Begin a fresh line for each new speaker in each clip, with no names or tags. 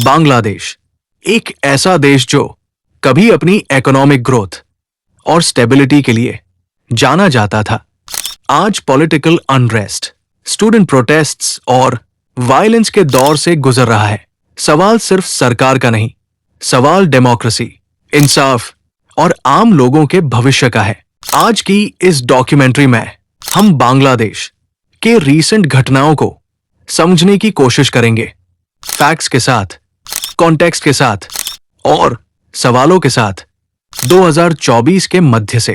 बांग्लादेश एक ऐसा देश जो कभी अपनी इकोनॉमिक ग्रोथ और स्टेबिलिटी के लिए जाना जाता था, आज पॉलिटिकल अनरेस्ट, स्टूडेंट प्रोटेस्ट्स और वायलेंस के दौर से गुजर रहा है। सवाल सिर्फ सरकार का नहीं, सवाल डेमोक्रेसी, इंसाफ और आम लोगों के भविष्य का है। आज की इस डॉक्यूमेंट्री में हम बांग्लादेश के रीसेंट घटनाओं को समझने की कोशिश करेंगे, फैक्ट्स के साथ, कॉन्टेक्स्ट के साथ और सवालों के साथ। 2024 के मध्य से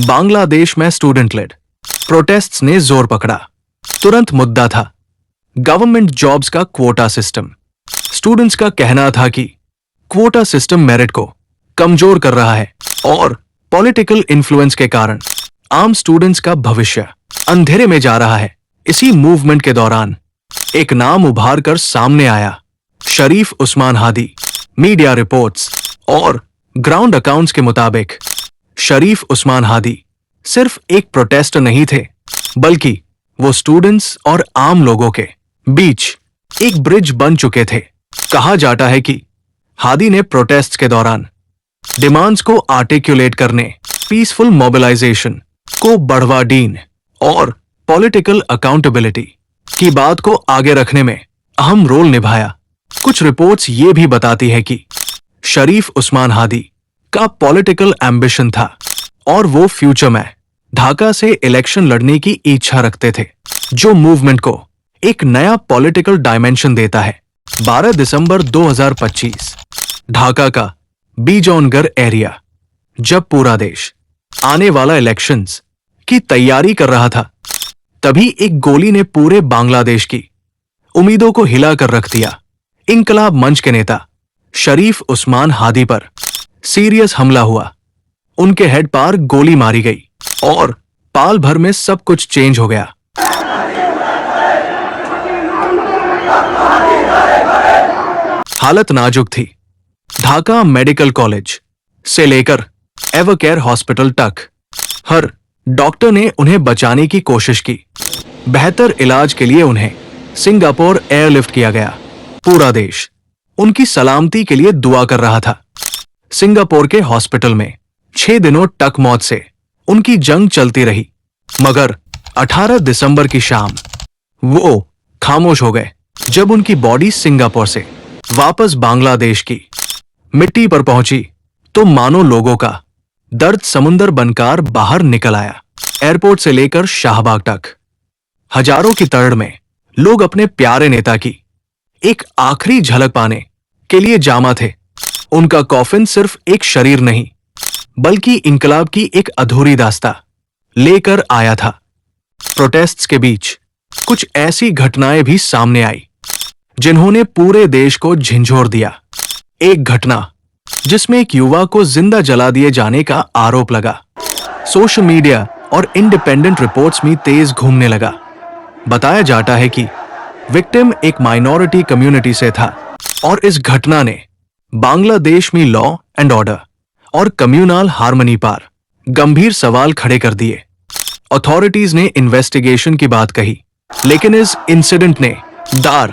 बांग्लादेश में स्टूडेंट लेड प्रोटेस्ट्स ने जोर पकड़ा। तुरंत मुद्दा था गवर्नमेंट जॉब्स का क्वोटा सिस्टम। स्टूडेंट्स का कहना था कि क्वोटा सिस्टम मेरिट को कमजोर कर रहा है और पॉलिटिकल इन्फ्लुएंस के कारण आम स्टूडेंट्स का भविष्य अंधेरे में जा रहा है। इसी मूवमेंट के दौरान एक नाम उभार कर सामने आया, शरीफ उस्मान हादी। मीडिया रिपोर्ट्स और ग्राउंड अकाउंट्स के मुताबिक शरीफ उस्मान हादी सिर्फ एक प्रोटेस्टर नहीं थे, बल्कि वो स्टूडेंट्स और आम लोगों के बीच एक ब्रिज बन चुके थे। कहा जाता है कि हादी ने प्रोटेस्ट के दौरान डिमांड्स को आर्टिकुलेट करने, पीसफुल मोबिलाइजेशन को बढ़ावा देने और पॉलिटिकल अकाउंटेबिलिटी की बात को आगे रखने में अहम रोल निभाया। कुछ रिपोर्ट्स ये भी बताती है कि शरीफ उस्मान हादी का पॉलिटिकल एम्बिशन था और वो फ्यूचर में ढाका से इलेक्शन लड़ने की इच्छा रखते थे, जो मूवमेंट को एक नया पॉलिटिकल डायमेंशन देता है। 12 दिसंबर 2025 ढाका का बीजोनगर एरिया, जब पूरा देश आने वाला इलेक्शंस की तैयारी कर रहा था, तभी एक गोली ने पूरे बांग्लादेश की उम्मीदों को हिला कर रख दिया। इंकलाब मंच के नेता शरीफ उस्मान हादी पर सीरियस हमला हुआ, उनके हेड पर गोली मारी गई और पाल भर में सब कुछ चेंज हो गया। हालत नाजुक थी। ढाका मेडिकल कॉलेज से लेकर एवरकेयर हॉस्पिटल तक हर डॉक्टर ने उन्हें बचाने की कोशिश की। बेहतर इलाज के लिए उन्हें सिंगापुर एयरलिफ्ट किया गया। पूरा देश उनकी सलामती के लिए दुआ कर रहा था। सिंगापुर के हॉस्पिटल में 6 दिनों तक मौत से उनकी जंग चलती रही, मगर 18 दिसंबर की शाम वो खामोश हो गए, जब उनकी बॉडी सिंगापुर से वापस बांग्लादेश की मिट्टी पर पहुंची तो मानो लोगों का दर्द समुंदर बनकर बाहर निकल आया। एयरपोर्ट से लेकर शाहबाग तक हजारों की तड़ड़ में लोग अपने प्यारे नेता की एक आखिरी झलक पाने के लिए जामा थे। उनका कॉफिन सिर्फ एक शरीर नहीं, बल्कि इंकलाब की एक अधूरी दास्तां लेकर आया था। प्रोटेस्ट्स के बीच कुछ ऐसी घटनाएं भी सामने आई जिन्होंने पूरे देश को झंझोर दिया। एक घटना जिसमें एक युवा को जिंदा जला दिए जाने का आरोप लगा, सोशल मीडिया और इंडिपेंडेंट रिपोर्ट्स में तेज घूमने लगा। बताया जाता है कि विक्टिम एक माइनॉरिटी कम्युनिटी से था और इस घटना ने बांग्लादेश में लॉ एंड ऑर्डर और कम्युनल हार्मनी पर गंभीर सवाल खड़े कर दिए। अथॉरिटीज ने इन्वेस्टिगेशन की बात कही, लेकिन इस इंसिडेंट ने डर,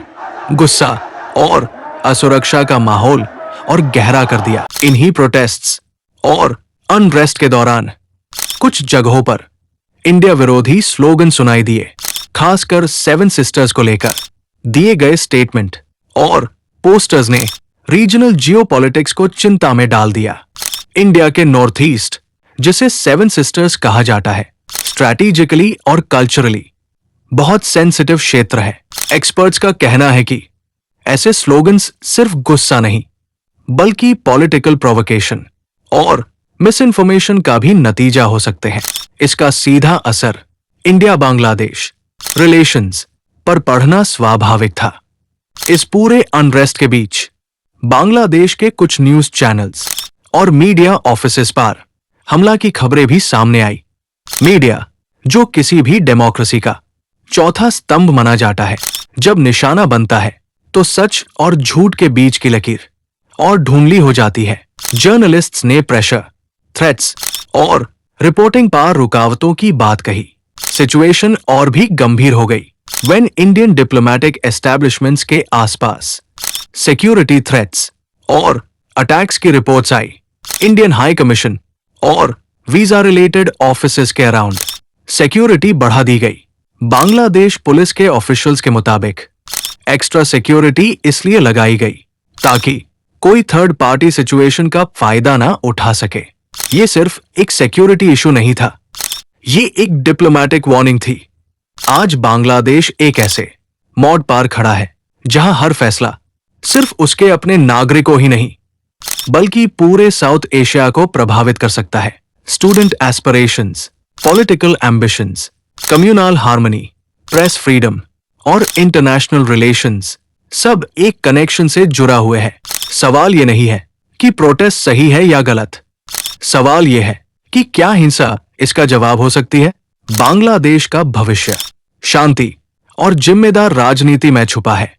गुस्सा और असुरक्षा का माहौल और गहरा कर दिया। इन्हीं प्रोटेस्ट्स और अनरेस्ट के दौरान कुछ जगहों पर इंडिया विरोधी स्लोगन सुनाई दिए, खासकर 7 सिस्टर्स को लेकर दिए गए स्टेटमेंट और पोस्टर्स ने रीजनल जियोपॉलिटिक्स को चिंता में डाल दिया। इंडिया के नॉर्थ ईस्ट, जिसे 7 सिस्टर्स कहा जाता है, स्ट्रैटेजिकली और कल्चरली बहुत सेंसिटिव क्षेत्र है। एक्सपर्ट्स का कहना है कि ऐसे स्लोगन्स सिर्फ गुस्सा नहीं, बल्कि पॉलिटिकल प्रोवोकेशन और मिस इन्फॉर्मेशन का भी नतीजा हो सकते हैं। इसका सीधा असर इंडिया बांग्लादेश रिलेशंस पर पड़ना स्वाभाविक था। इस पूरे अनरेस्ट के बीच बांग्लादेश के कुछ न्यूज चैनल्स और मीडिया ऑफिसेस पर हमला की खबरें भी सामने आई। मीडिया, जो किसी भी डेमोक्रेसी का चौथा स्तंभ माना जाता है, जब निशाना बनता है तो सच और झूठ के बीच की लकीर और ढूंढली हो जाती है। जर्नलिस्ट्स ने प्रेशर, थ्रेट्स और रिपोर्टिंग पर रुकावटों की बात कही। सिचुएशन और भी गंभीर हो गई व्हेन इंडियन डिप्लोमेटिक एस्टैब्लिशमेंट्स के आसपास सिक्योरिटी थ्रेट्स और अटैक्स की रिपोर्ट्स आई। इंडियन हाई कमीशन और वीजा रिलेटेड ऑफिसेस के अराउंड सिक्योरिटी बढ़ा दी गई। बांग्लादेश पुलिस के ऑफिशियल्स के मुताबिक एक्स्ट्रा सिक्योरिटी इसलिए लगाई गई ताकि कोई थर्ड पार्टी सिचुएशन का फायदा ना उठा सके। ये सिर्फ एक सिक्योरिटी इशू नहीं था, ये एक डिप्लोमेटिक वार्निंग थी। आज बांग्लादेश एक ऐसे मोड़ पार खड़ा है जहां हर फैसला सिर्फ उसके अपने नागरिकों ही नहीं बल्कि पूरे साउथ एशिया को प्रभावित कर सकता है। Student aspirations, political ambitions, communal harmony, press freedom और इंटरनेशनल रिलेशंस सब एक कनेक्शन से जुड़ा हुए है। सवाल ये नहीं है कि प्रोटेस्ट सही है या गलत, सवाल यह है कि क्या हिंसा इसका जवाब हो सकती है। बांग्लादेश का भविष्य शांति और जिम्मेदार राजनीति में छुपा है।